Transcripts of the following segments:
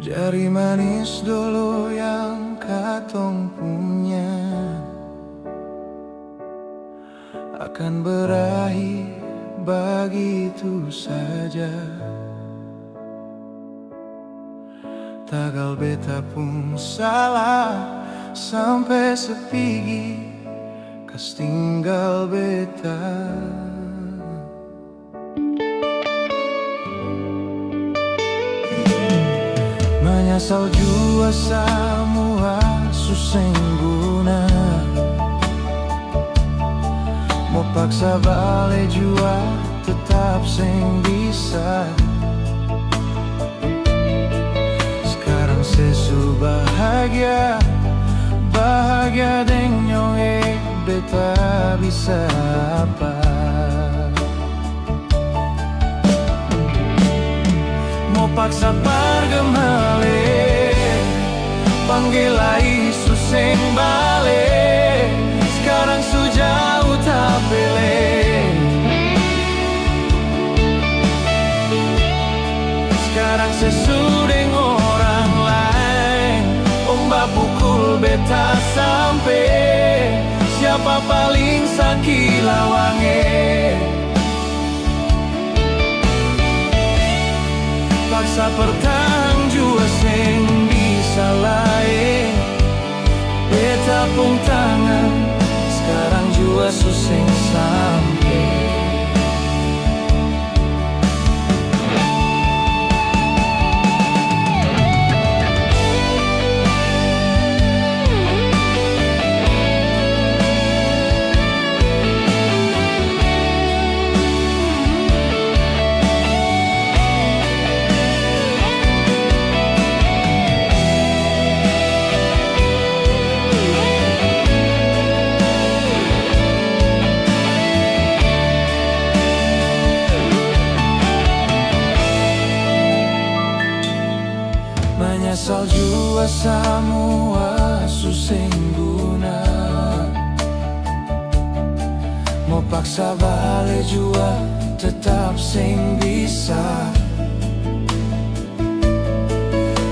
Jari manis dulu yang katong punya akan berakhir begitu saja. Tagal beta pun salah sampai sepigi kas tinggal beta. Menyesal jua semua suseng guna, mau paksa balik jua tetap seng bisa. Sekarang sesu bahagia, bahagia deng nyonge beta bisa apa. Mau paksa pergemale, panggil lagi suseng balik. Sekarang sejauh tak pilih, sekarang sesudeng orang lain. Ombak pukul beta sampai, siapa paling sakit lawange. Paksa bertahan jua seng bisa lain. Beta pun tangan sekarang jua suseng sampai. Menyesal jua semua suseng guna, mau paksa balik jua tetap seng bisa.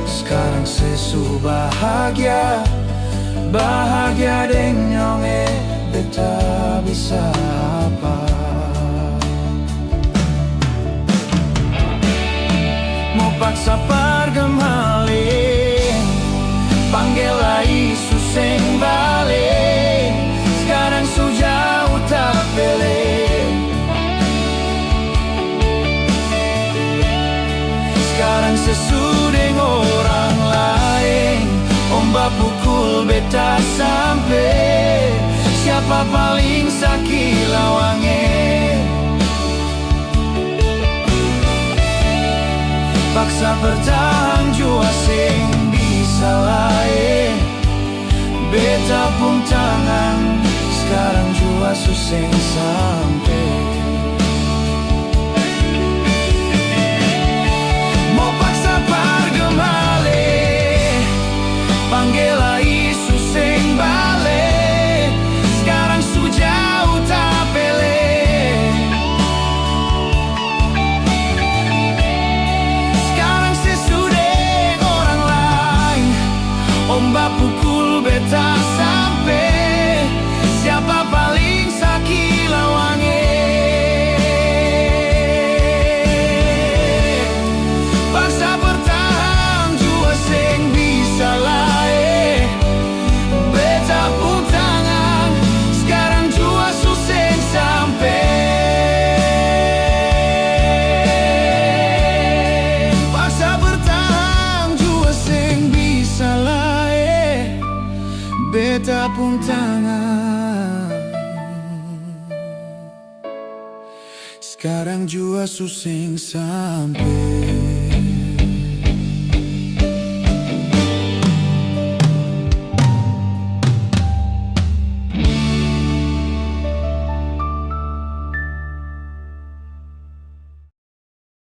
Sekarang sesu bahagia, bahagia deng nyonge beta bisa apa. Mau paksa pergemale, panggil lagi suseng balik. Sekarang sejauh tak pilih, sekarang sesudeng orang lain. Ombak pukul beta sampai, siapa paling sakit lawange. Paksa bertahan jua seng bisa lain. Beta pun tangan sekarang jua suseng sampai. Mau paksa pergemale, panggil lagi suseng balik. Sekarang sejauh tak pilih, sekarang sesudeng orang lain. Ombak pukul beta sampai, siapa paling sakit lawange. Paksa bertahan jua seng bisa lain. Beta pun tangan sekarang jua suseng sampai. Paksa bertahan jua seng bisa lain. Beta pun tangan sekarang jua suseng sampai.